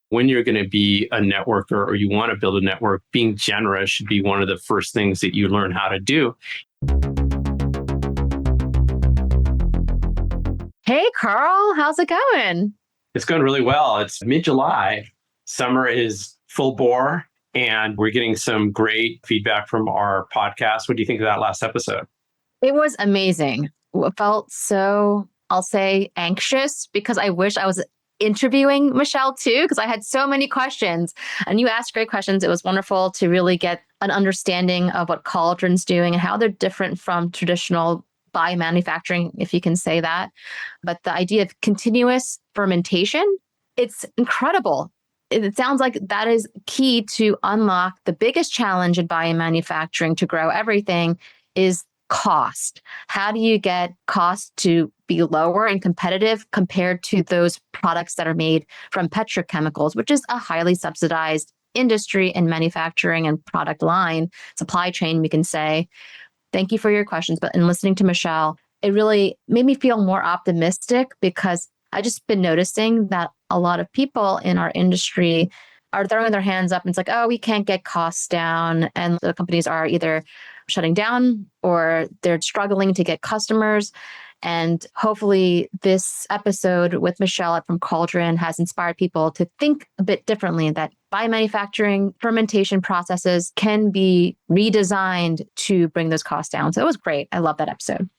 when you're going to be a networker or you want to build a network, being generous should be one of the first things that you learn how to do. Hey, Karl, how's it going? It's going really well. It's mid-July. Summer is full bore, and we're getting some great feedback from our podcast. What do you think of that last episode? It was amazing. I felt so, I'll say, anxious because I wish I was interviewing Michelle too, because I had so many questions and you asked great questions. It was wonderful to really get an understanding of what Cauldron's doing and how they're different from traditional biomanufacturing, if you can say that. But the idea of continuous fermentation, it's incredible. It sounds like that is key to unlock the biggest challenge in biomanufacturing to grow everything is cost. How do you get cost to be lower and competitive compared to those products that are made from petrochemicals, which is a highly subsidized industry and manufacturing and product line, supply chain, we can say. Thank you for your questions. But in listening to Michelle, it really made me feel more optimistic because I just been noticing that a lot of people in our industry are throwing their hands up and it's like, oh, we can't get costs down. And the companies are either shutting down or they're struggling to get customers. And hopefully this episode with Michelle from Cauldron has inspired people to think a bit differently that biomanufacturing fermentation processes can be redesigned to bring those costs down. So it was great. I love that episode.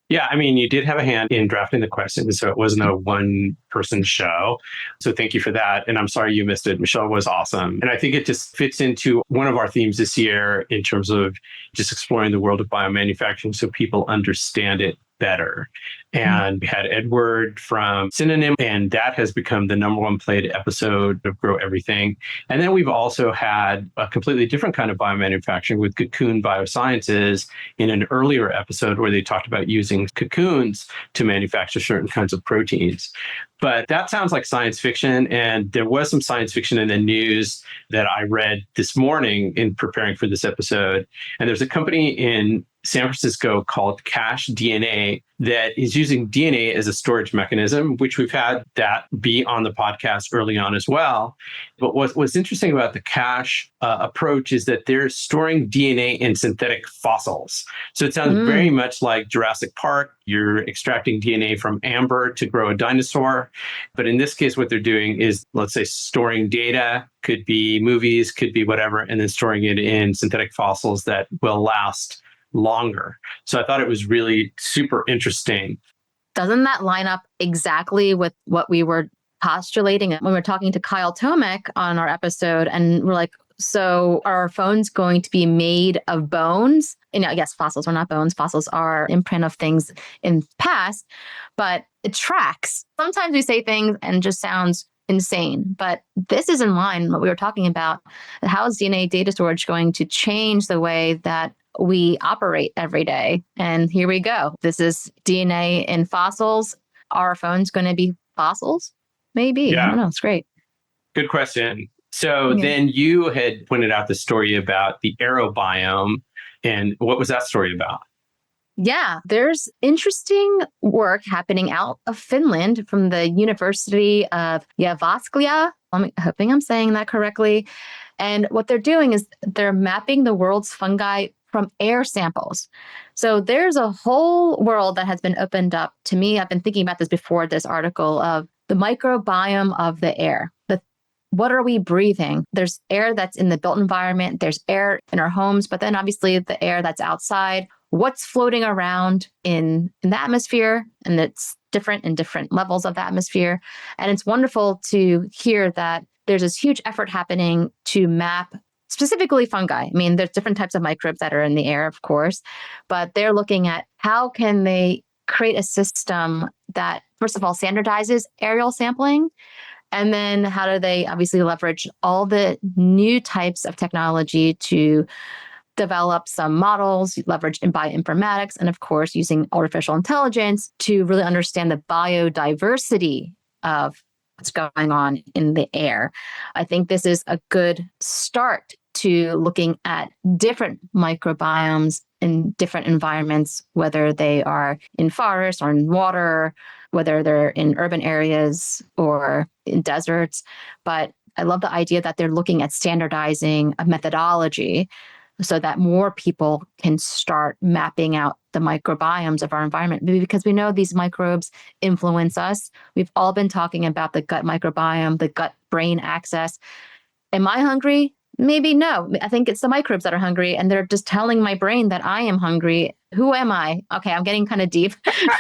Yeah, I mean, you did have a hand in drafting the questions, so it wasn't a one-person show. So thank you for that. And I'm sorry you missed it. Michelle was awesome. And I think it just fits into one of our themes this year in terms of just exploring the world of biomanufacturing so people understand it better. And we had Edward from Synonym, and that has become the number one played episode of Grow Everything. And then we've also had a completely different kind of biomanufacturing with Cocoon Biosciences in an earlier episode where they talked about using cocoons to manufacture certain kinds of proteins. But that sounds like science fiction. And there was some science fiction in the news that I read this morning in preparing for this episode. And there's a company in San Francisco called Cache DNA that is using DNA as a storage mechanism, which we've had that be on the podcast early on as well. But what's interesting about the Cache approach is that they're storing DNA in synthetic fossils. So it sounds very much like Jurassic Park. You're extracting DNA from amber to grow a dinosaur. But in this case, what they're doing is, let's say, storing data, could be movies, could be whatever, and then storing it in synthetic fossils that will last longer. So I thought it was really super interesting. Doesn't that line up exactly with what we were postulating when we were talking to Kyle Tomek on our episode? And we're like, so are our phones going to be made of bones? And I guess fossils are not bones. Fossils are imprint of things in the past, but it tracks. Sometimes we say things and it just sounds insane, but this is in line with what we were talking about. How is DNA data storage going to change the way that we operate every day? And here we go. This is DNA in fossils. Are our phones going to be fossils? Maybe. Yeah. I don't know. It's great. Good question. So then you had pointed out the story about the Aerobiome. And what was that story about? Yeah, there's interesting work happening out of Finland from the University of Jyväskylä. I'm hoping I'm saying that correctly. And what they're doing is they're mapping the world's fungi from air samples. So there's a whole world that has been opened up to me. I've been thinking about this before this article of the microbiome of the air. What are we breathing? There's air that's in the built environment. There's air in our homes, but then obviously the air that's outside. What's floating around in the atmosphere? And it's different in different levels of the atmosphere. And it's wonderful to hear that there's this huge effort happening to map specifically fungi. I mean, there's different types of microbes that are in the air, of course, but they're looking at how can they create a system that, first of all, standardizes aerial sampling. And then how do they obviously leverage all the new types of technology to develop some models, leverage in bioinformatics, and of course, using artificial intelligence to really understand the biodiversity of what's going on in the air. I think this is a good start to looking at different microbiomes in different environments, whether they are in forests or in water, whether they're in urban areas or in deserts. But I love the idea that they're looking at standardizing a methodology so that more people can start mapping out the microbiomes of our environment. Maybe because we know these microbes influence us. We've all been talking about the gut microbiome, the gut-brain axis. Am I hungry? Maybe no. I think it's the microbes that are hungry, and they're just telling my brain that I am hungry. Who am I? Okay, I'm getting kind of deep.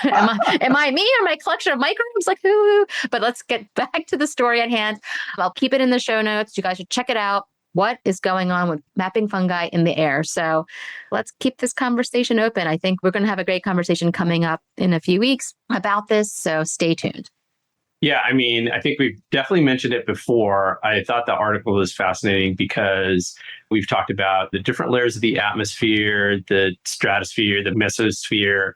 Am I me or my collection of microbes? Like who? But let's get back to the story at hand. I'll keep it in the show notes. You guys should check it out. What is going on with mapping fungi in the air? So let's keep this conversation open. I think we're going to have a great conversation coming up in a few weeks about this. So stay tuned. Yeah, I mean, I think we've definitely mentioned it before. I thought the article was fascinating because we've talked about the different layers of the atmosphere, the stratosphere, the mesosphere,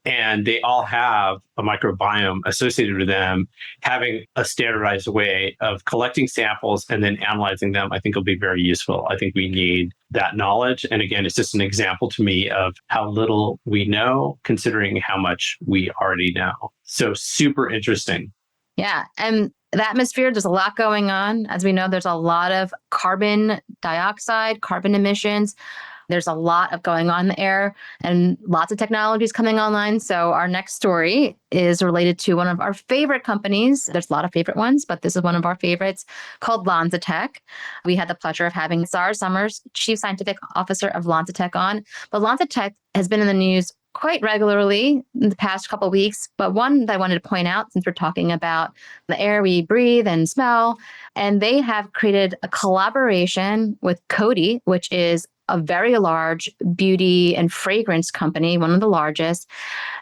and they all have a microbiome associated with them. Having a standardized way of collecting samples and then analyzing them, I think will be very useful. I think we need that knowledge. And again, it's just an example to me of how little we know, considering how much we already know. So super interesting. Yeah. And the atmosphere, there's a lot going on. As we know, there's a lot of carbon dioxide, carbon emissions. There's a lot of going on in the air and lots of technologies coming online. So our next story is related to one of our favorite companies. There's a lot of favorite ones, but this is one of our favorites called Lanzatec. We had the pleasure of having Zara Summers, Chief Scientific Officer of Lanzatec on. But Lanzatec has been in the news quite regularly in the past couple of weeks. But one that I wanted to point out, since we're talking about the air we breathe and smell, and they have created a collaboration with Coty, which is a very large beauty and fragrance company, one of the largest.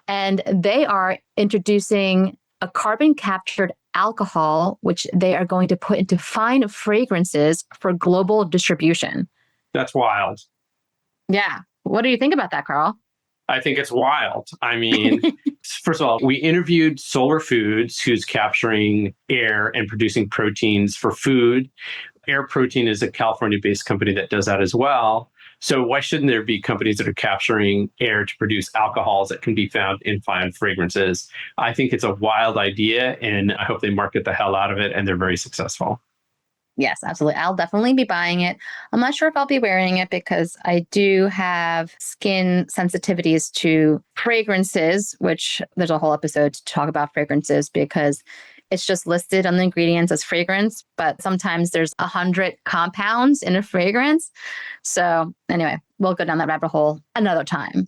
And they are introducing a carbon captured alcohol, which they are going to put into fine fragrances for global distribution. That's wild. Yeah. What do you think about that, Karl? I think it's wild. I mean, first of all, we interviewed Solar Foods, who's capturing air and producing proteins for food. Air Protein is a California-based company that does that as well. So why shouldn't there be companies that are capturing air to produce alcohols that can be found in fine fragrances? I think it's a wild idea, and I hope they market the hell out of it, and they're very successful. Yes, absolutely. I'll definitely be buying it. I'm not sure if I'll be wearing it because I do have skin sensitivities to fragrances, which there's a whole episode to talk about fragrances because it's just listed on the ingredients as fragrance, but sometimes there's 100 compounds in a fragrance. So anyway, we'll go down that rabbit hole another time.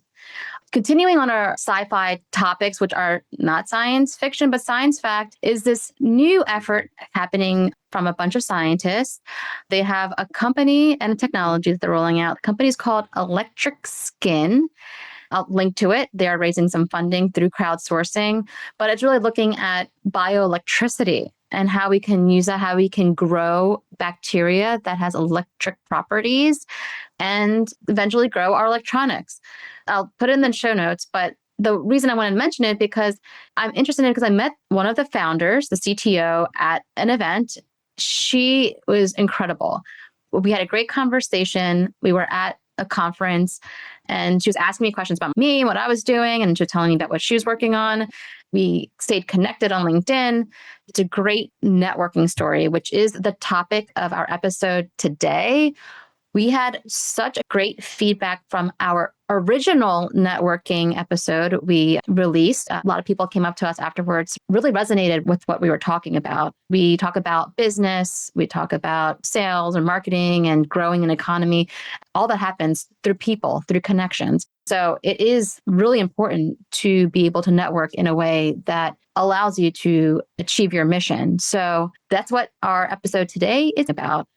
Continuing on our sci-fi topics, which are not science fiction, but science fact, is this new effort happening from a bunch of scientists. They have a company and a technology that they're rolling out. The company is called Electric Skin. I'll link to it. They are raising some funding through crowdsourcing, but it's really looking at bioelectricity and how we can use that, how we can grow bacteria that has electric properties and eventually grow our electronics. I'll put it in the show notes, but the reason I wanted to mention it because I'm interested in it because I met one of the founders, the CTO, at an event. She was incredible. We had a great conversation. We were at a conference and she was asking me questions about me, what I was doing, and she was telling me about what she was working on. We stayed connected on LinkedIn. It's a great networking story, which is the topic of our episode today. We had such great feedback from our original networking episode we released. A lot of people came up to us afterwards, really resonated with what we were talking about. We talk about business, we talk about sales and marketing and growing an economy. All that happens through people, through connections. So it is really important to be able to network in a way that allows you to achieve your mission. So that's what our episode today is about.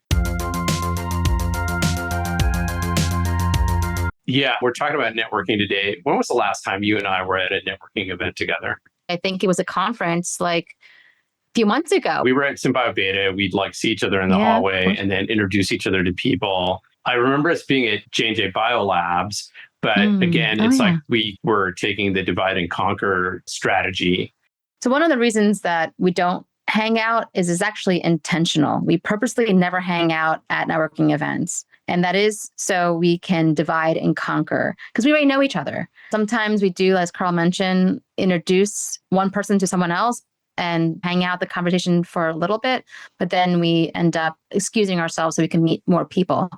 Yeah, we're talking about networking today. When was the last time you and I were at a networking event together? I think it was a conference like a few months ago. We were at Symbio Beta. We'd like see each other in the hallway and then introduce each other to people. I remember us being at J&J Biolabs, but again, it's like we were taking the divide and conquer strategy. So one of the reasons that we don't hang out is actually intentional. We purposely never hang out at networking events. And that is so we can divide and conquer because we already know each other. Sometimes we do, as Karl mentioned, introduce one person to someone else and hang out the conversation for a little bit, but then we end up excusing ourselves so we can meet more people.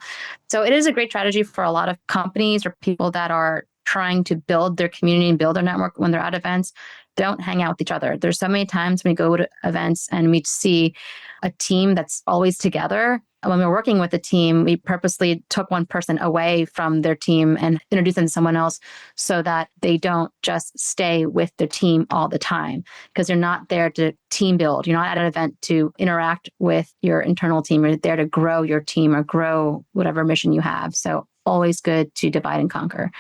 So it is a great strategy for a lot of companies or people that are trying to build their community and build their network when they're at events. Don't hang out with each other. There's so many times when we go to events and we see a team that's always together. When we're working with a team, we purposely took one person away from their team and introduced them to someone else so that they don't just stay with their team all the time, because you're not there to team build. You're not at an event to interact with your internal team. You're there to grow your team or grow whatever mission you have. So always good to divide and conquer.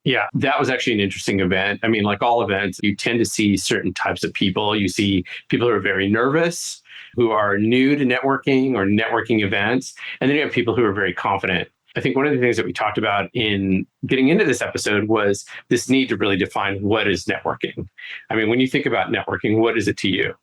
Yeah, that was actually an interesting event. I mean, like all events, you tend to see certain types of people. You see people who are very nervous, who are new to networking or networking events. And then you have people who are very confident. I think one of the things that we talked about in getting into this episode was this need to really define what is networking. I mean, when you think about networking, what is it to you?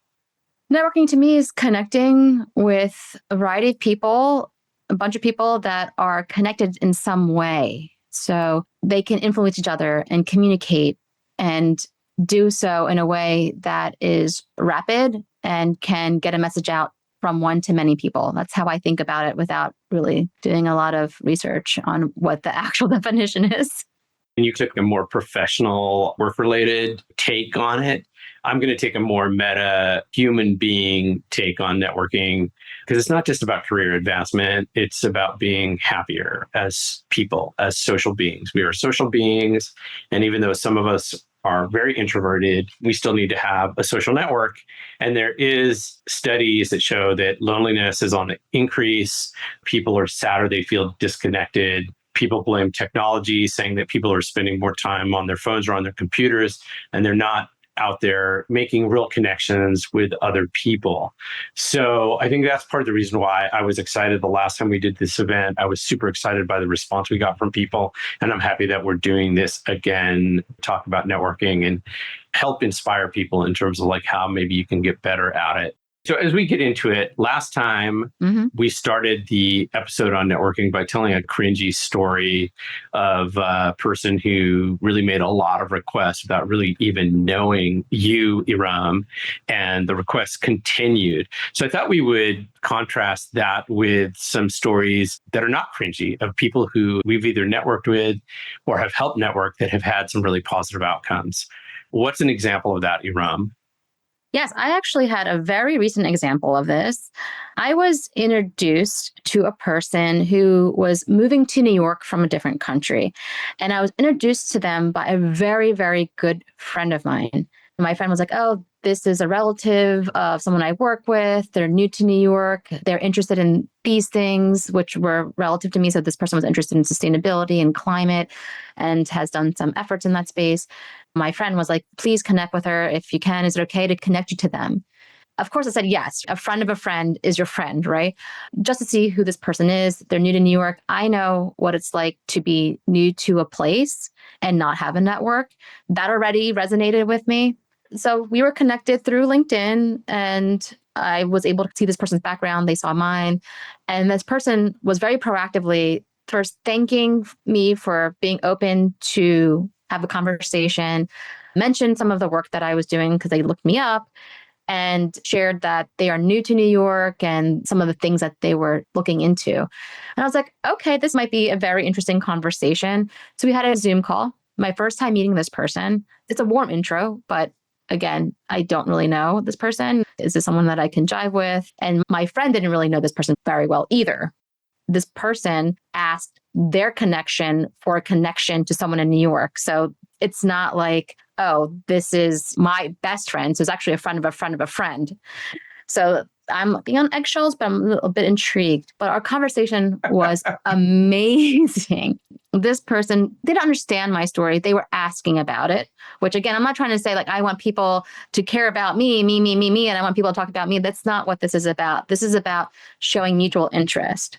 Networking to me is connecting with a variety of people, a bunch of people that are connected in some way. So they can influence each other and communicate and do so in a way that is rapid and can get a message out from one to many people. That's how I think about it without really doing a lot of research on what the actual definition is. And you took a more professional, work-related take on it. I'm going to take a more meta, human being take on networking, because it's not just about career advancement. It's about being happier as people, as social beings. We are social beings. And even though some of us are very introverted, we still need to have a social network. And there is studies that show that loneliness is on an increase. People are sadder. They feel disconnected. People blame technology, saying that people are spending more time on their phones or on their computers, and they're not out there making real connections with other people. So I think that's part of the reason why I was excited the last time we did this event. I was super excited by the response we got from people. And I'm happy that we're doing this again, talk about networking and help inspire people in terms of like how maybe you can get better at it. So as we get into it, last time we started the episode on networking by telling a cringy story of a person who really made a lot of requests without really even knowing you, Erum, and the requests continued. So I thought we would contrast that with some stories that are not cringy of people who we've either networked with or have helped network that have had some really positive outcomes. What's an example of that, Erum? Yes, I actually had a very recent example of this. I was introduced to a person who was moving to New York from a different country. And I was introduced to them by a very, very good friend of mine. My friend was like, oh, this is a relative of someone I work with. They're new to New York. They're interested in these things, which were relative to me. So this person was interested in sustainability and climate and has done some efforts in that space. My friend was like, please connect with her if you can. Is it okay to connect you to them? Of course, I said, yes. A friend of a friend is your friend, right? Just to see who this person is. They're new to New York. I know what it's like to be new to a place and not have a network. That already resonated with me. So we were connected through LinkedIn, and I was able to see this person's background. They saw mine. And this person was very proactively first thanking me for being open to have a conversation, mentioned some of the work that I was doing because they looked me up, and shared that they are new to New York and some of the things that they were looking into. And I was like, okay, this might be a very interesting conversation. So we had a Zoom call. My first time meeting this person. It's a warm intro, but again, I don't really know this person. Is this someone that I can jive with? And my friend didn't really know this person very well either. This person asked their connection for a connection to someone in New York. So it's not like, oh, this is my best friend. So it's actually a friend of a friend of a friend. So I'm being on eggshells, but I'm a little bit intrigued. But our conversation was amazing. This person didn't understand my story. They were asking about it, which again, I'm not trying to say like, I want people to care about me, and I want people to talk about me. That's not what this is about. This is about showing mutual interest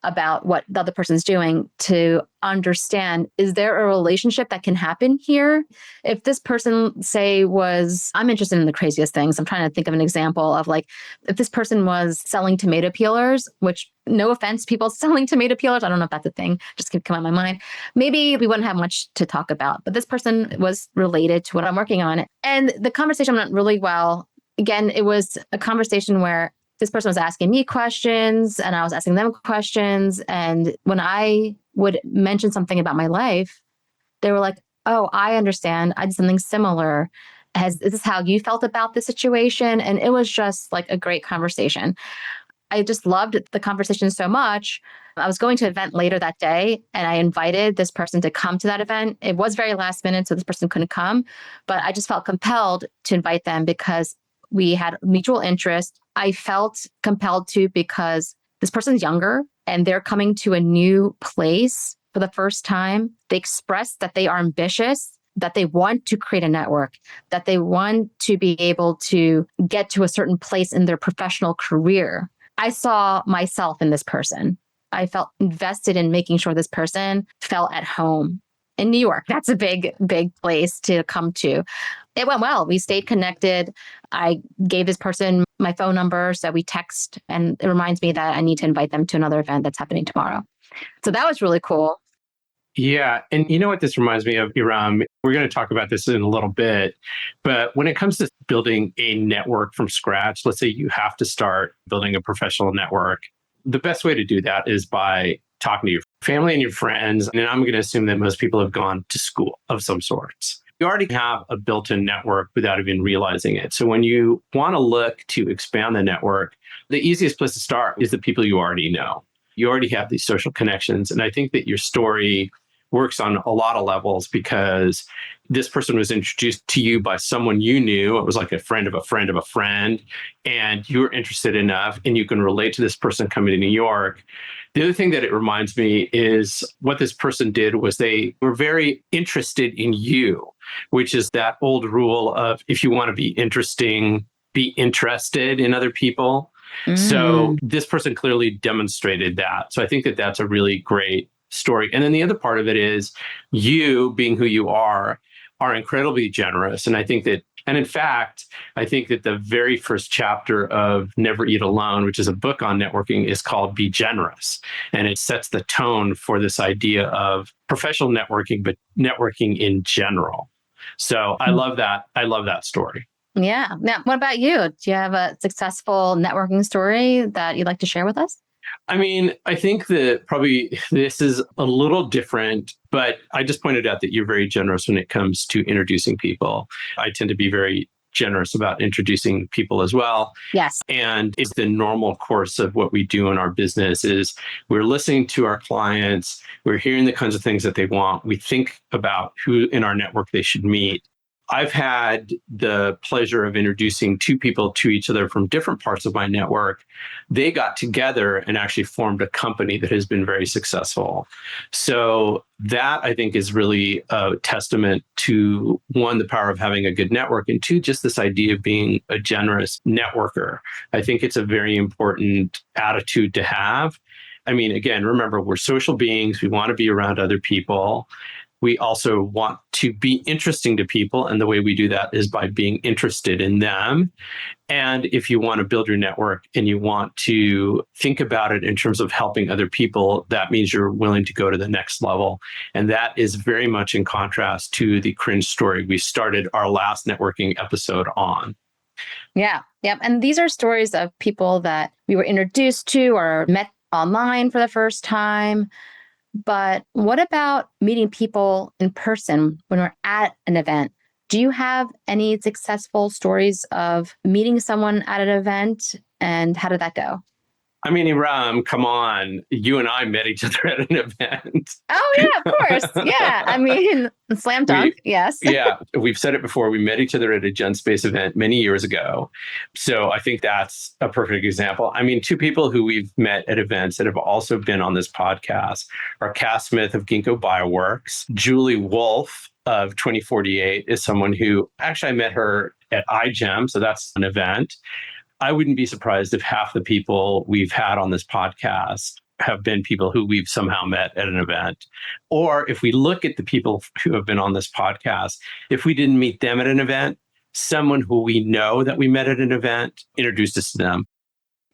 about what the other person's doing to understand, is there a relationship that can happen here? If this person, say, I'm interested in the craziest things. I'm trying to think of an example of like, if this person was selling tomato peelers, which no offense, people selling tomato peelers, I don't know if that's a thing, just keep coming in my mind. Maybe we wouldn't have much to talk about, but this person was related to what I'm working on. And the conversation went really well. again, it was a conversation where this person was asking me questions and I was asking them questions. And when I would mention something about my life, they were like, oh, I understand. I did something similar. Is this how you felt about the situation? And it was just like a great conversation. I just loved the conversation so much. I was going to an event later that day and I invited this person to come to that event. It was very last minute, so this person couldn't come, but I just felt compelled to invite them because we had mutual interest. I felt compelled to because this person's younger and they're coming to a new place for the first time. They expressed that they are ambitious, that they want to create a network, that they want to be able to get to a certain place in their professional career. I saw myself in this person. I felt invested in making sure this person felt at home in New York. That's a big, big place to come to. It went well. We stayed connected. I gave this person my phone number, so we text, and it reminds me that I need to invite them to another event that's happening tomorrow. So that was really cool. Yeah. And you know what this reminds me of, Erum? We're going to talk about this in a little bit. But when it comes to building a network from scratch, let's say you have to start building a professional network, the best way to do that is by talking to your family and your friends. And I'm going to assume that most people have gone to school of some sorts. You already have a built-in network without even realizing it. So when you want to look to expand the network, the easiest place to start is the people you already know. You already have these social connections. And I think that your story works on a lot of levels because this person was introduced to you by someone you knew. It was like a friend of a friend of a friend, and you were interested enough and you can relate to this person coming to New York. The other thing that it reminds me is what this person did was they were very interested in you, which is that old rule of if you want to be interesting, be interested in other people. So this person clearly demonstrated that. So I think that that's a really great story. And then the other part of it is you being who you are incredibly generous. And I think that, and in fact, I think that the very first chapter of Never Eat Alone, which is a book on networking, is called Be Generous. And it sets the tone for this idea of professional networking, but networking in general. So I love that. I love that story. Yeah. Now, what about you? Do you have a successful networking story that you'd like to share with us? I mean, I think that probably this is a little different, but I just pointed out that you're very generous when it comes to introducing people. I tend to be very generous about introducing people as well. Yes. And it's the normal course of what we do in our business is we're listening to our clients, we're hearing the kinds of things that they want. We think about who in our network they should meet. I've had the pleasure of introducing two people to each other from different parts of my network. They got together and actually formed a company that has been very successful. So that I think is really a testament to one, the power of having a good network, and two, just this idea of being a generous networker. I think it's a very important attitude to have. I mean, again, remember, we're social beings. We want to be around other people. We also want to be interesting to people. And the way we do that is by being interested in them. And if you want to build your network and you want to think about it in terms of helping other people, that means you're willing to go to the next level. And that is very much in contrast to the cringe story we started our last networking episode on. Yeah. Yep. And these are stories of people that we were introduced to or met online for the first time. But what about meeting people in person when we're at an event? Do you have any successful stories of meeting someone at an event, and how did that go? I mean, Erum, come on. You and I met each other at an event. Oh, yeah, of course. Yeah. I mean, slam dunk. Yes. Yeah, we've said it before. We met each other at a Gen Space event many years ago. So I think that's a perfect example. I mean, two people who we've met at events that have also been on this podcast are Cass Smith of Ginkgo Bioworks. Julie Wolfe of 2048 is someone who actually I met her at iGEM. So that's an event. I wouldn't be surprised if half the people we've had on this podcast have been people who we've somehow met at an event. Or if we look at the people who have been on this podcast, if we didn't meet them at an event, someone who we know that we met at an event introduced us to them.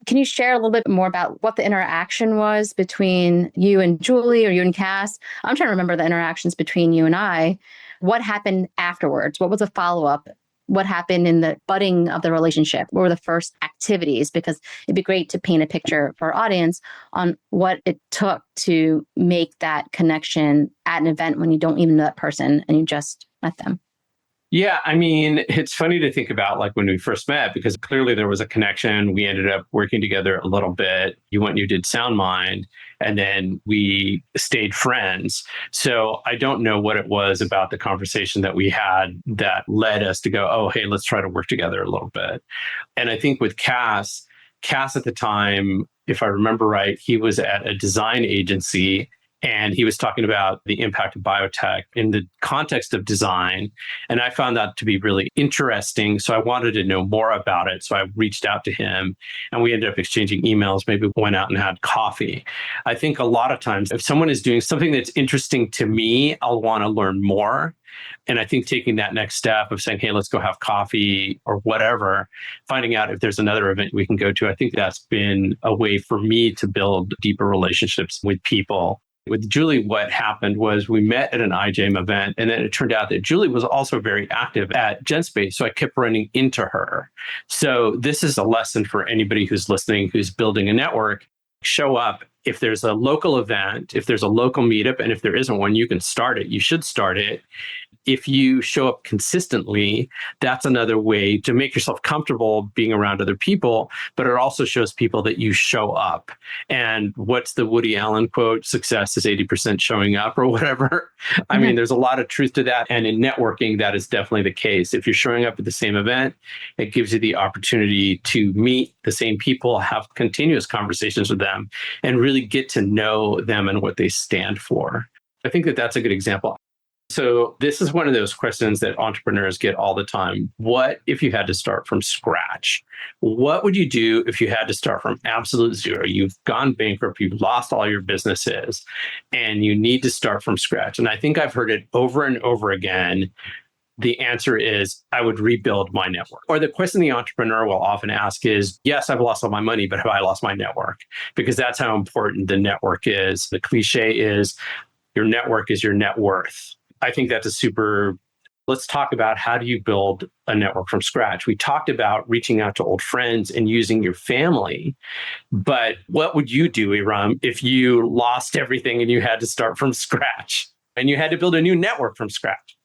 Can you share a little bit more about what the interaction was between you and Julie or you and Cass? I'm trying to remember the interactions between you and I. What happened afterwards? What was the follow-up? what happened in the budding of the relationship? What were the first activities? Because it'd be great to paint a picture for our audience on what it took to make that connection at an event when you don't even know that person and you just met them. Yeah, I mean, it's funny to think about like when we first met because clearly there was a connection. We ended up working together a little bit. You went and you did SoundMind, and then we stayed friends. So I don't know what it was about the conversation that we had that led us to go, oh, hey, let's try to work together a little bit. And I think with Cass at the time, if I remember right, he was at a design agency and he was talking about the impact of biotech in the context of design. And I found that to be really interesting. So I wanted to know more about it. So I reached out to him and we ended up exchanging emails, maybe went out and had coffee. I think a lot of times if someone is doing something that's interesting to me, I'll want to learn more. And I think taking that next step of saying, hey, let's go have coffee or whatever, finding out if there's another event we can go to, I think that's been a way for me to build deeper relationships with people. With Julie, what happened was we met at an iGEM event, and then it turned out that Julie was also very active at GenSpace. So I kept running into her. So this is a lesson for anybody who's listening, who's building a network. Show up. If there's a local event, if there's a local meetup, and if there isn't one, you can start it. You should start it. If you show up consistently, that's another way to make yourself comfortable being around other people, but it also shows people that you show up. And what's the Woody Allen quote? Success is 80% showing up or whatever. I mean, there's a lot of truth to that. And in networking, that is definitely the case. If you're showing up at the same event, it gives you the opportunity to meet the same people, have continuous conversations with them, and really get to know them and what they stand for. I think that that's a good example. So this is one of those questions that entrepreneurs get all the time. What if you had to start from scratch? What would you do if you had to start from absolute zero? You've gone bankrupt, you've lost all your businesses, and you need to start from scratch. And I think I've heard it over and over again. The answer is, I would rebuild my network. Or the question the entrepreneur will often ask is, yes, I've lost all my money, but have I lost my network? Because that's how important the network is. The cliche is, your network is your net worth. I think that's let's talk about how do you build a network from scratch. We talked about reaching out to old friends and using your family, but what would you do, Erum, if you lost everything and you had to start from scratch and you had to build a new network from scratch?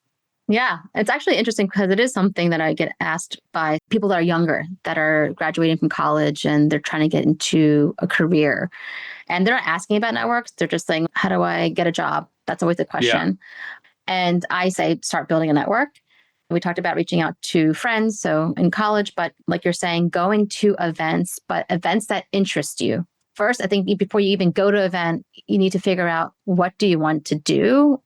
Yeah, it's actually interesting because it is something that I get asked by people that are younger, that are graduating from college and they're trying to get into a career. And they're not asking about networks. They're just saying, how do I get a job? That's always the question. Yeah. And I say, start building a network. We talked about reaching out to friends, so in college, but like you're saying, going to events, but events that interest you. First, I think before you even go to an event, you need to figure out, what do you want to do?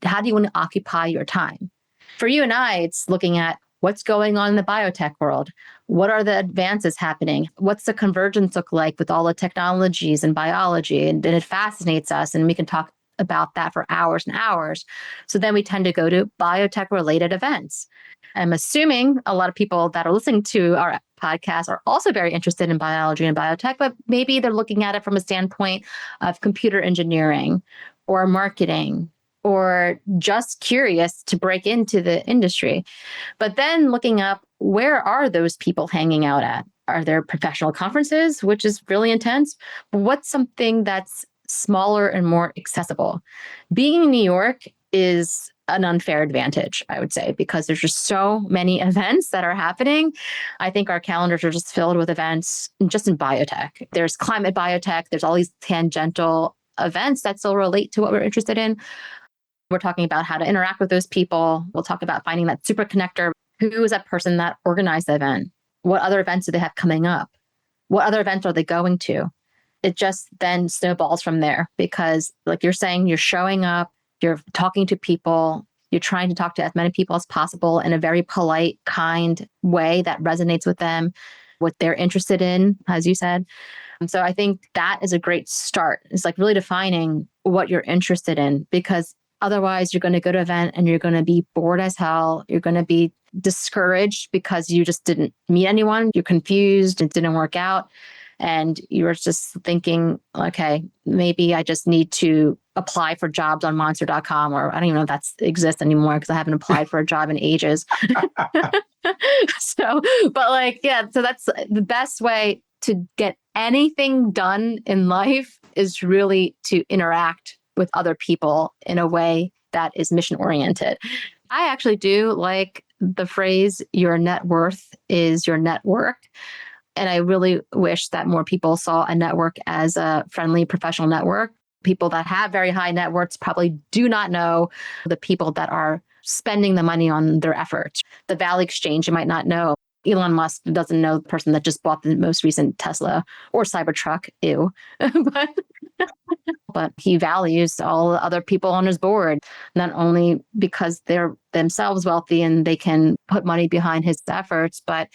How do you want to occupy your time? For you and I, it's looking at what's going on in the biotech world. What are the advances happening? What's the convergence look like with all the technologies and biology? And it fascinates us, and we can talk about that for hours and hours. So then we tend to go to biotech related events. I'm assuming a lot of people that are listening to our podcast are also very interested in biology and biotech, but maybe they're looking at it from a standpoint of computer engineering or marketing, or just curious to break into the industry. But then looking up, where are those people hanging out at? Are there professional conferences, which is really intense? What's something that's smaller and more accessible? Being in New York is an unfair advantage, I would say, because there's just so many events that are happening. I think our calendars are just filled with events just in biotech. There's climate biotech. There's all these tangential events that still relate to what we're interested in. We're talking about how to interact with those people. We'll talk about finding that super connector. Who is that person that organized the event? What other events do they have coming up? What other events are they going to? It just then snowballs from there because, like you're saying, you're showing up, you're talking to people, you're trying to talk to as many people as possible in a very polite, kind way that resonates with them, what they're interested in, as you said. And so I think that is a great start. It's like really defining what you're interested in, because otherwise you're going to go to an event and you're going to be bored as hell. You're going to be discouraged because you just didn't meet anyone. You're confused. It didn't work out. and you're just thinking, okay, maybe I just need to apply for jobs on monster.com, or I don't even know if that exists anymore because I haven't applied for a job in ages. So, but like, yeah, so that's the best way to get anything done in life is really to interact with other people in a way that is mission oriented. I actually do like the phrase, your net worth is your network. And I really wish that more people saw a network as a friendly professional network. People that have very high net worths probably do not know the people that are spending the money on their efforts. The Valley Exchange, you might not know. Elon Musk doesn't know the person that just bought the most recent Tesla or Cybertruck. Ew. but he values all the other people on his board, not only because they're themselves wealthy and they can put money behind his efforts, but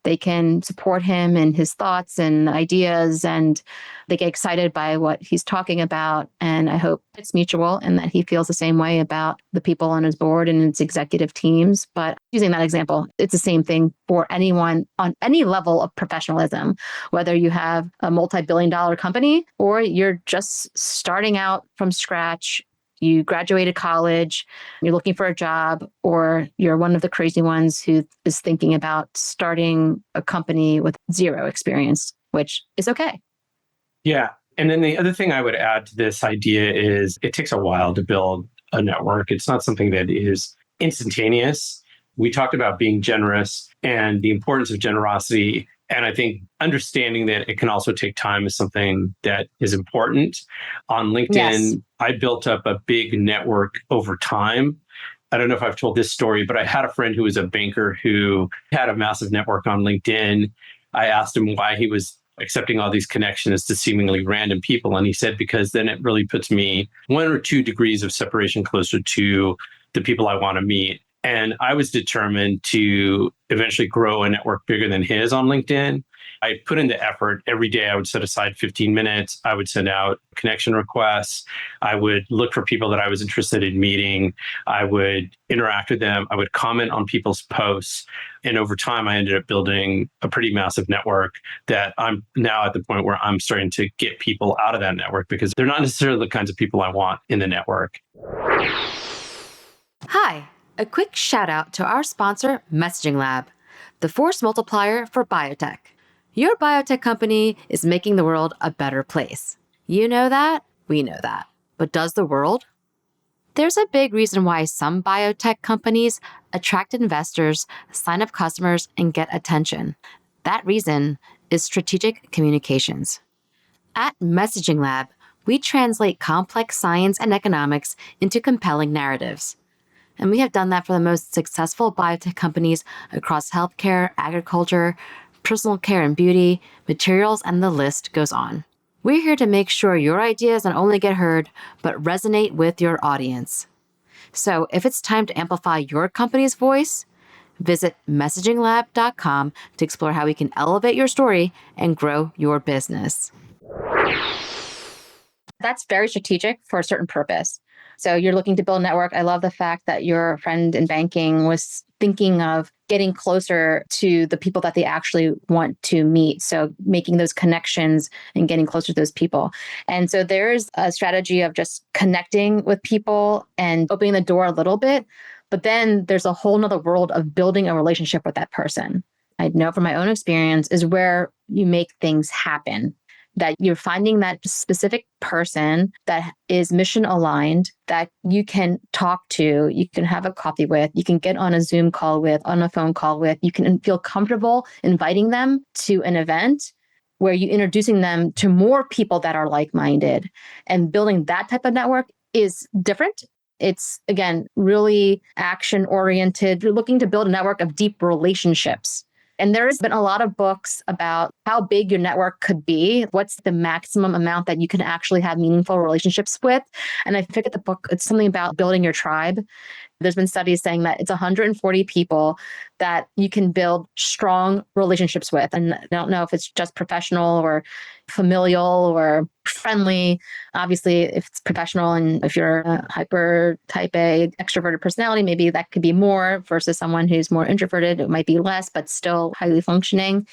they can support him in his thoughts and ideas, and they get excited by what he's talking about. And I hope it's mutual and that he feels the same way about the people on his board and its executive teams. But using that example, it's the same thing for anyone on any level of professionalism, whether you have a multi-billion-dollar company or you're just starting out from scratch. You graduated college, you're looking for a job, or you're one of the crazy ones who is thinking about starting a company with zero experience, which is okay. Yeah. And then the other thing I would add to this idea is it takes a while to build a network. It's not something that is instantaneous. We talked about being generous and the importance of generosity. And I think understanding that it can also take time is something that is important. On LinkedIn, yes. I built up a big network over time. I don't know if I've told this story, but I had a friend who was a banker who had a massive network on LinkedIn. I asked him why he was accepting all these connections to seemingly random people. And he said, because then it really puts me 1 or 2 degrees of separation closer to the people I want to meet. And I was determined to eventually grow a network bigger than his on LinkedIn. I put in the effort every day. I would set aside 15 minutes. I would send out connection requests. I would look for people that I was interested in meeting. I would interact with them. I would comment on people's posts. And over time, I ended up building a pretty massive network that I'm now at the point where I'm starting to get people out of that network because they're not necessarily the kinds of people I want in the network. Hi. A quick shout out to our sponsor, Messaging Lab, the force multiplier for biotech. Your biotech company is making the world a better place. You know that, we know that. But does the world? There's a big reason why some biotech companies attract investors, sign up customers, and get attention. That reason is strategic communications. At Messaging Lab, we translate complex science and economics into compelling narratives. And we have done that for the most successful biotech companies across healthcare, agriculture, personal care and beauty, materials, and the list goes on. We're here to make sure your ideas not only get heard, but resonate with your audience. So if it's time to amplify your company's voice, visit messaginglab.com to explore how we can elevate your story and grow your business. That's very strategic for a certain purpose. So you're looking to build a network. I love the fact that your friend in banking was thinking of getting closer to the people that they actually want to meet. So making those connections and getting closer to those people. And so there's a strategy of just connecting with people and opening the door a little bit. But then there's a whole nother world of building a relationship with that person. I know from my own experience is where you make things happen. That you're finding that specific person that is mission aligned, that you can talk to, you can have a coffee with, you can get on a Zoom call with, on a phone call with, you can feel comfortable inviting them to an event where you're introducing them to more people that are like-minded. And building that type of network is different. It's, again, really action-oriented. You're looking to build a network of deep relationships. And there has been a lot of books about how big your network could be. What's the maximum amount that you can actually have meaningful relationships with? And I forget the book. It's something about building your tribe. There's been studies saying that it's 140 people that you can build strong relationships with. And I don't know if it's just professional or familial or friendly. Obviously, if it's professional and if you're a hyper type A extroverted personality, maybe that could be more versus someone who's more introverted. It might be less, but still highly functioning.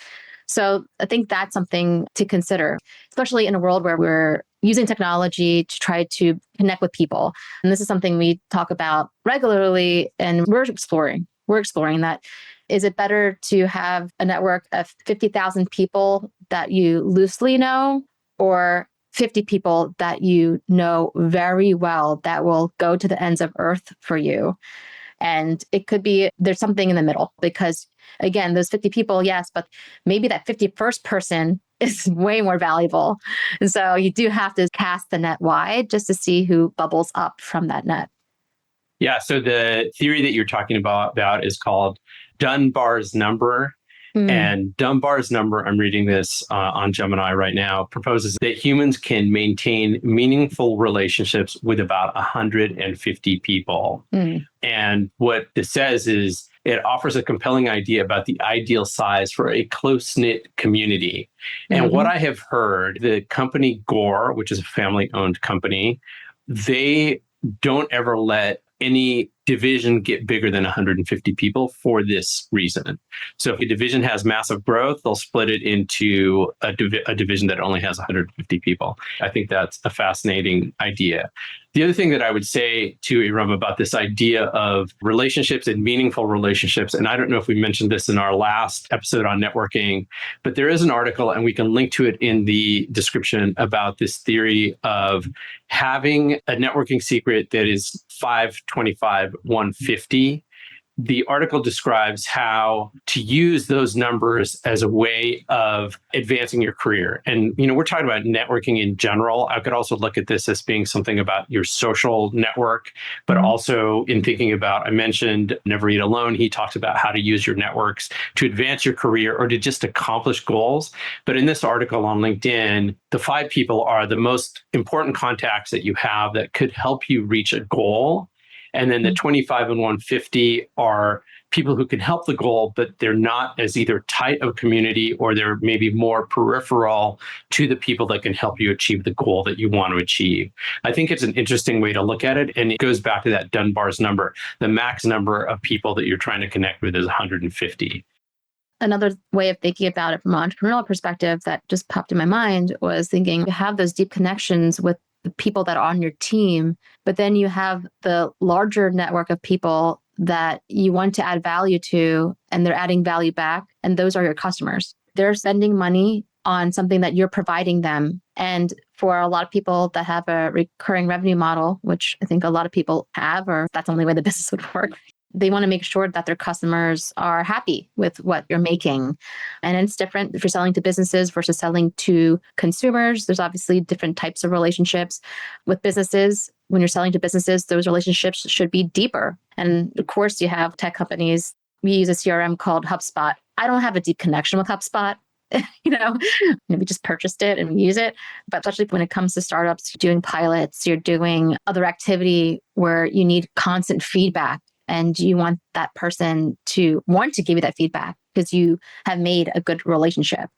So I think that's something to consider, especially in a world where we're using technology to try to connect with people. And this is something we talk about regularly, and we're exploring. We're exploring that. Is it better to have a network of 50,000 people that you loosely know, or 50 people that you know very well that will go to the ends of earth for you? And it could be there's something in the middle because, again, those 50 people, yes, but maybe that 51st person is way more valuable. And so you do have to cast the net wide just to see who bubbles up from that net. Yeah. So the theory that you're talking about is called Dunbar's number. And Dunbar's number, I'm reading this on Gemini right now, proposes that humans can maintain meaningful relationships with about 150 people. And what this says is it offers a compelling idea about the ideal size for a close-knit community. And what I have heard, the company Gore, which is a family-owned company, they don't ever let any division get bigger than 150 people for this reason. So if a division has massive growth, they'll split it into a division that only has 150 people. I think that's a fascinating idea. The other thing that I would say to Erum about this idea of relationships and meaningful relationships, and I don't know if we mentioned this in our last episode on networking, but there is an article, and we can link to it in the description, about this theory of having a networking secret that is 525, 150. The article describes how to use those numbers as a way of advancing your career. And, we're talking about networking in general. I could also look at this as being something about your social network, but also in thinking about, I mentioned Never Eat Alone. He talks about how to use your networks to advance your career or to just accomplish goals. But in this article on LinkedIn, the 5 people are the most important contacts that you have that could help you reach a goal. And then the 25 and 150 are people who can help the goal, but they're not as either tight of community or they're maybe more peripheral to the people that can help you achieve the goal that you want to achieve. I think it's an interesting way to look at it. And it goes back to that Dunbar's number. The max number of people that you're trying to connect with is 150. Another way of thinking about it from an entrepreneurial perspective that just popped in my mind was thinking you have those deep connections with the people that are on your team, but then you have the larger network of people that you want to add value to, and they're adding value back. And those are your customers. They're spending money on something that you're providing them. And for a lot of people that have a recurring revenue model, which I think a lot of people have, or that's the only way the business would work, they want to make sure that their customers are happy with what you're making. And it's different if you're selling to businesses versus selling to consumers. There's obviously different types of relationships with businesses. When you're selling to businesses, those relationships should be deeper. And of course, you have tech companies. We use a CRM called HubSpot. I don't have a deep connection with HubSpot. We just purchased it and we use it. But especially when it comes to startups, you're doing pilots, you're doing other activity where you need constant feedback. And you want that person to want to give you that feedback because you have made a good relationship.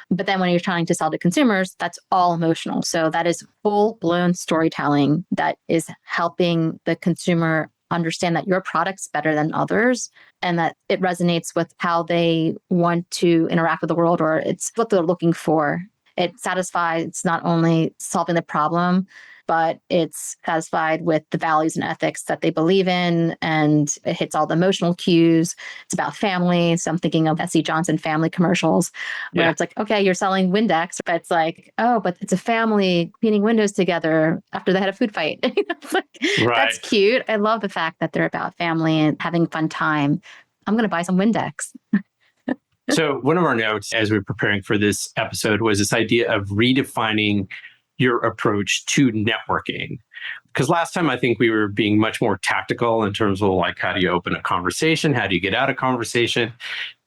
But then when you're trying to sell to consumers, that's all emotional. So that is full-blown storytelling that is helping the consumer understand that your product's better than others and that it resonates with how they want to interact with the world, or it's what they're looking for. It satisfies, it's not only solving the problem, but it's satisfied with the values and ethics that they believe in, and it hits all the emotional cues. It's about family. So I'm thinking of S.C. Johnson family commercials where it's like, okay, you're selling Windex, but it's like, oh, but it's a family cleaning windows together after they had a food fight. That's cute. I love the fact that they're about family and having a fun time. I'm going to buy some Windex. So one of our notes as we were preparing for this episode was this idea of redefining your approach to networking. Because last time I think we were being much more tactical in terms of like, how do you open a conversation? How do you get out of conversation?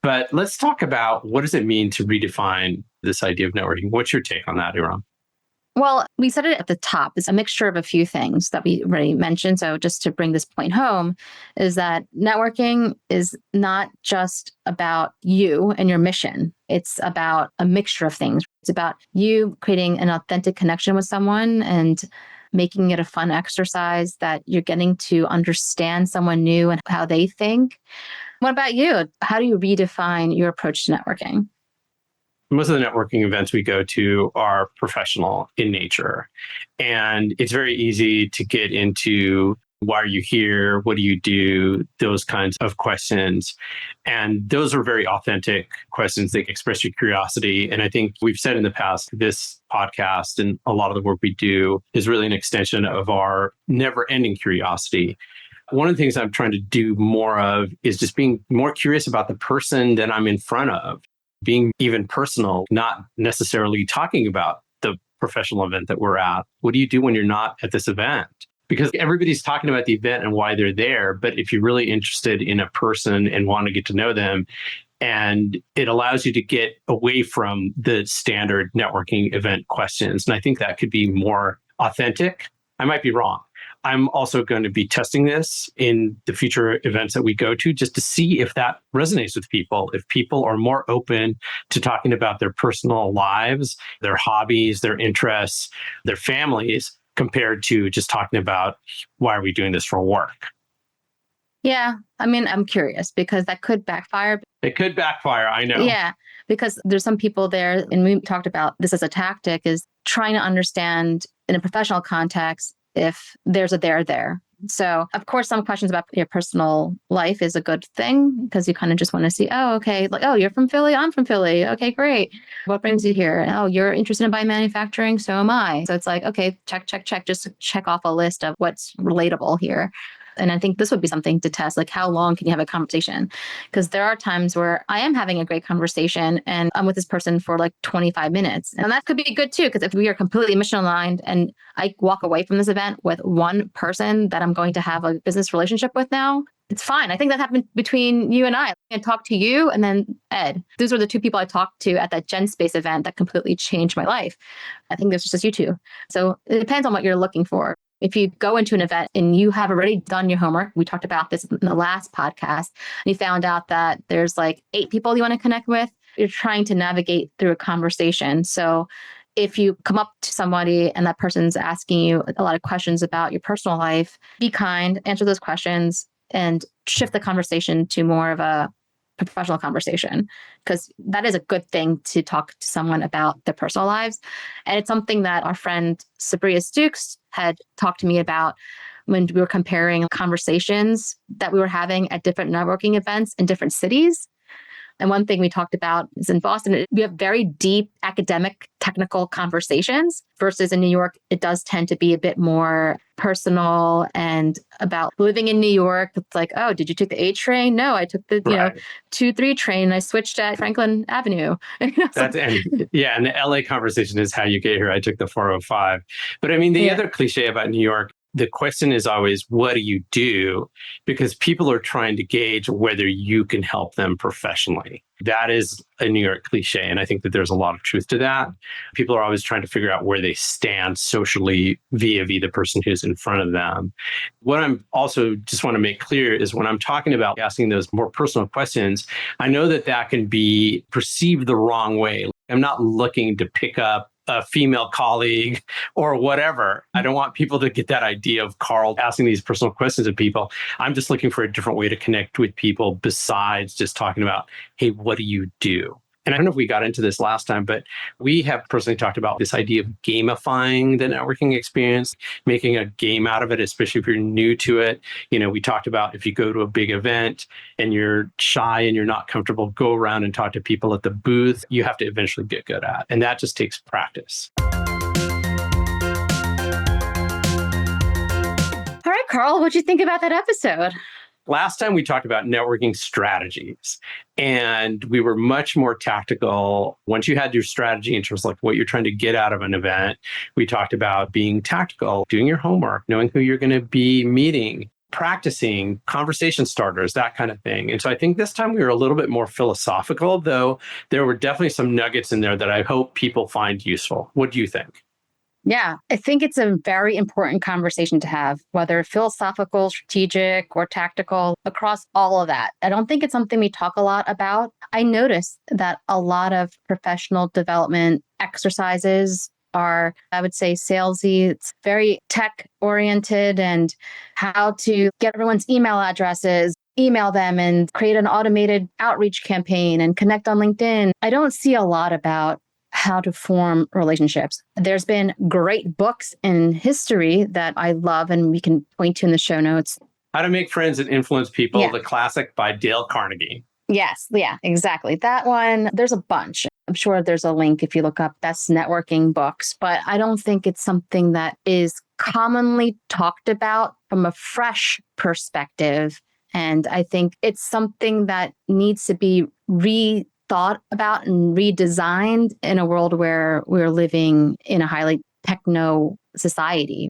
But let's talk about what does it mean to redefine this idea of networking? What's your take on that, Erum? Well, we said it at the top. It's a mixture of a few things that we already mentioned. So just to bring this point home is that networking is not just about you and your mission. It's about a mixture of things. It's about you creating an authentic connection with someone and making it a fun exercise that you're getting to understand someone new and how they think. What about you? How do you redefine your approach to networking? Most of the networking events we go to are professional in nature. And it's very easy to get into why are you here? What do you do? Those kinds of questions. And those are very authentic questions that express your curiosity. And I think we've said in the past, this podcast and a lot of the work we do is really an extension of our never ending curiosity. One of the things I'm trying to do more of is just being more curious about the person that I'm in front of, being even personal, not necessarily talking about the professional event that we're at. What do you do when you're not at this event? Because everybody's talking about the event and why they're there. But if you're really interested in a person and want to get to know them, and it allows you to get away from the standard networking event questions. And I think that could be more authentic. I might be wrong. I'm also going to be testing this in the future events that we go to just to see if that resonates with people, if people are more open to talking about their personal lives, their hobbies, their interests, their families, compared to just talking about why are we doing this for work. Yeah. I mean, I'm curious because that could backfire. It could backfire, I know. Yeah. Because there's some people there, and we talked about this as a tactic, is trying to understand in a professional context if there's a there. So, of course, some questions about your personal life is a good thing because you kind of just want to see, oh, okay, like, oh, you're from Philly, I'm from Philly. Okay, great. What brings you here? Oh, you're interested in biomanufacturing, so am I. So it's like, okay, check, just check off a list of what's relatable here. And I think this would be something to test, like how long can you have a conversation? Because there are times where I am having a great conversation and I'm with this person for like 25 minutes. And that could be good too, because if we are completely mission aligned and I walk away from this event with one person that I'm going to have a business relationship with now, it's fine. I think that happened between you and I talked to you and then Ed. Those were the two people I talked to at that Gen Space event that completely changed my life. I think there's just you two. So it depends on what you're looking for. If you go into an event and you have already done your homework, we talked about this in the last podcast, and you found out that there's like 8 people you want to connect with, you're trying to navigate through a conversation. So if you come up to somebody and that person's asking you a lot of questions about your personal life, be kind, answer those questions, and shift the conversation to more of a professional conversation, because that is a good thing to talk to someone about their personal lives. And it's something that our friend Sabria Stukes had talked to me about when we were comparing conversations that we were having at different networking events in different cities. And one thing we talked about is in Boston, we have very deep academic, technical conversations versus in New York, it does tend to be a bit more personal and about living in New York. It's like, oh, did you take the A train? No, I took the, Right. 2-3 train and I switched at Franklin Avenue. And the LA conversation is how you get here. I took the 405. But I mean, the other cliche about New York, the question is always, what do you do? Because people are trying to gauge whether you can help them professionally. That is a New York cliche. And I think that there's a lot of truth to that. People are always trying to figure out where they stand socially vis-a-vis the person who's in front of them. What I'm also just want to make clear is when I'm talking about asking those more personal questions, I know that that can be perceived the wrong way. I'm not looking to pick up a female colleague or whatever. I don't want people to get that idea of Karl asking these personal questions of people. I'm just looking for a different way to connect with people besides just talking about, hey, what do you do? And I don't know if we got into this last time, but we have personally talked about this idea of gamifying the networking experience, making a game out of it, especially if you're new to it. We talked about if you go to a big event and you're shy and you're not comfortable, go around and talk to people at the booth. You have to eventually get good at, and that just takes practice. All right, Karl, what'd you think about that episode? Last time we talked about networking strategies, and we were much more tactical. Once you had your strategy in terms of like what you're trying to get out of an event, we talked about being tactical, doing your homework, knowing who you're going to be meeting, practicing conversation starters, that kind of thing. And so I think this time we were a little bit more philosophical, though there were definitely some nuggets in there that I hope people find useful. What do you think? Yeah, I think it's a very important conversation to have, whether philosophical, strategic, or tactical, across all of that. I don't think it's something we talk a lot about. I noticed that a lot of professional development exercises are, I would say, salesy. It's very tech oriented and how to get everyone's email addresses. email them and create an automated outreach campaign and connect on LinkedIn. I don't see a lot about how to form relationships. There's been great books in history that I love, and we can point to in the show notes. How to Make Friends and Influence People, Yeah. the classic by Dale Carnegie. Yes. Yeah, exactly. That one, there's a bunch. I'm sure there's a link if you look up best networking books, but I don't think it's something that is commonly talked about from a fresh perspective. And I think it's something that needs to be rethought about and redesigned in a world where we're living in a highly techno society,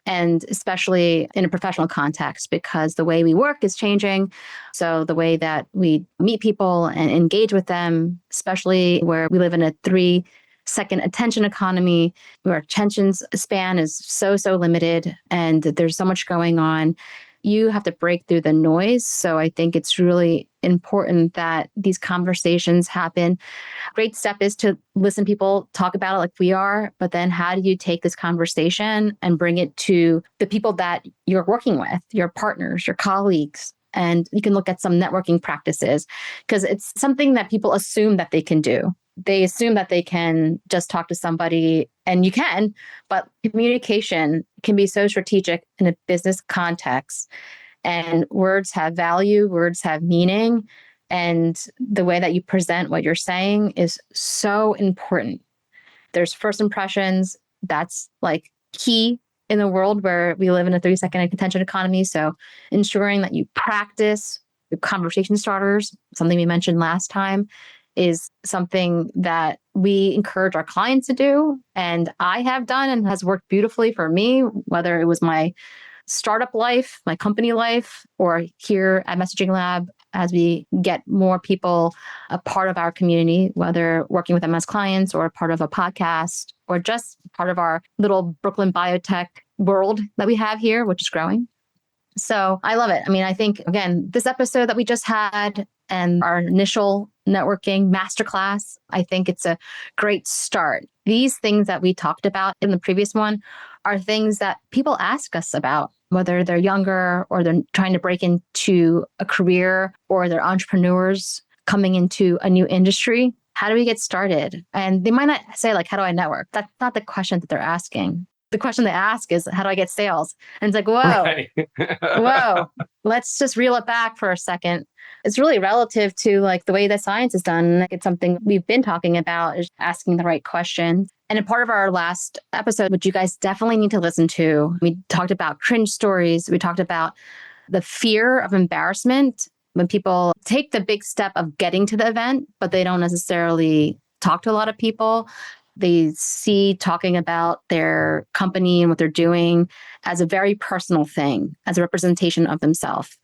and especially in a professional context, because the way we work is changing. So the way that we meet people and engage with them, especially where we live in a 3-second attention economy, where attention span is so limited and there's so much going on, you have to break through the noise. So I think it's really important that these conversations happen. Great step is to listen to people talk about it like we are, but then how do you take this conversation and bring it to the people that you're working with, your partners, your colleagues? And you can look at some networking practices, because it's something that people assume that they can do. They assume that they can just talk to somebody, and you can, but communication can be so strategic in a business context. And words have value, words have meaning. And the way that you present what you're saying is so important. There's first impressions. That's like key in the world where we live in a 3-second attention economy. So ensuring that you practice the conversation starters, something we mentioned last time, is something that we encourage our clients to do. And I have done and has worked beautifully for me, whether it was my startup life, my company life, or here at Messaging Lab, as we get more people a part of our community, whether working with them as clients or part of a podcast or just part of our little Brooklyn biotech world that we have here, which is growing. So I love it. I mean, I think, again, this episode that we just had and our initial networking masterclass, I think it's a great start. These things that we talked about in the previous one are things that people ask us about, whether they're younger or they're trying to break into a career or they're entrepreneurs coming into a new industry. How do we get started? And they might not say, like, how do I network? That's not the question that they're asking. The question they ask is, how do I get sales? And it's like, whoa, Right. whoa, let's just reel it back for a second. It's really relative to like the way that science is done. It's something we've been talking about, is asking the right question. And a part of our last episode, which you guys definitely need to listen to, we talked about cringe stories. We talked about the fear of embarrassment when people take the big step of getting to the event, but they don't necessarily talk to a lot of people. They see talking about their company and what they're doing as a very personal thing, as a representation of themselves.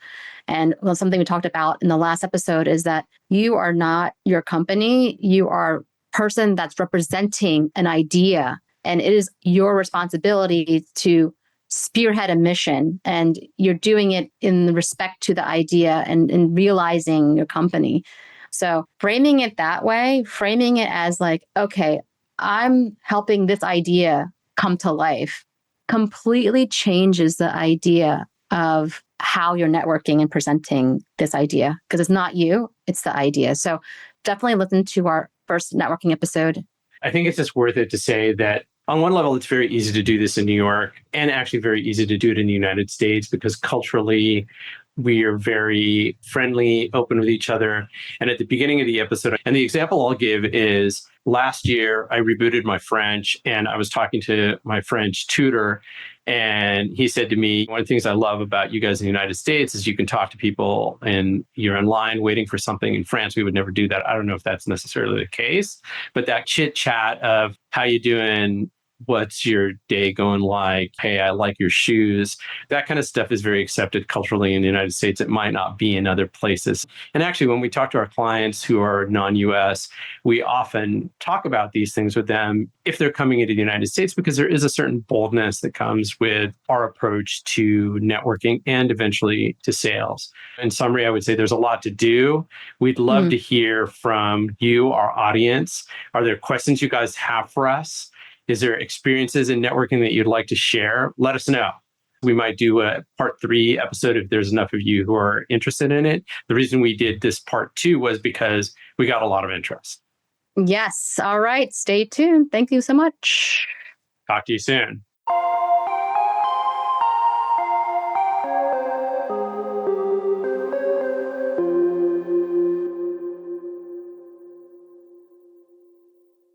And something we talked about in the last episode is that you are not your company. You are a person that's representing an idea. And it is your responsibility to spearhead a mission. And you're doing it in respect to the idea and realizing your company. So framing it that way, framing it as like, okay, I'm helping this idea come to life, completely changes the idea of how you're networking and presenting this idea, because it's not you, it's the idea. So definitely listen to our first networking episode. I think it's just worth it to say that on one level, it's very easy to do this in New York and actually very easy to do it in the United States because culturally, we are very friendly, open with each other. And at the beginning of the episode, and the example I'll give is last year, I rebooted my French and I was talking to my French tutor. And he said to me, one of the things I love about you guys in the United States is you can talk to people and you're in line waiting for something. In France, we would never do that. I don't know if that's necessarily the case, but that chit chat of how you doing? What's your day going like? Hey, I like your shoes. That kind of stuff is very accepted culturally in the United States. It might not be in other places. And actually, when we talk to our clients who are non-US, we often talk about these things with them if they're coming into the United States, because there is a certain boldness that comes with our approach to networking and eventually to sales. In summary, I would say there's a lot to do. We'd love to hear from you, our audience. Are there questions you guys have for us? Is there experiences in networking that you'd like to share? Let us know. we might do a part 3 episode if there's enough of you who are interested in it. The reason we did this part 2 was because we got a lot of interest. Yes. All right. Stay tuned. Thank you so much. Talk to you soon.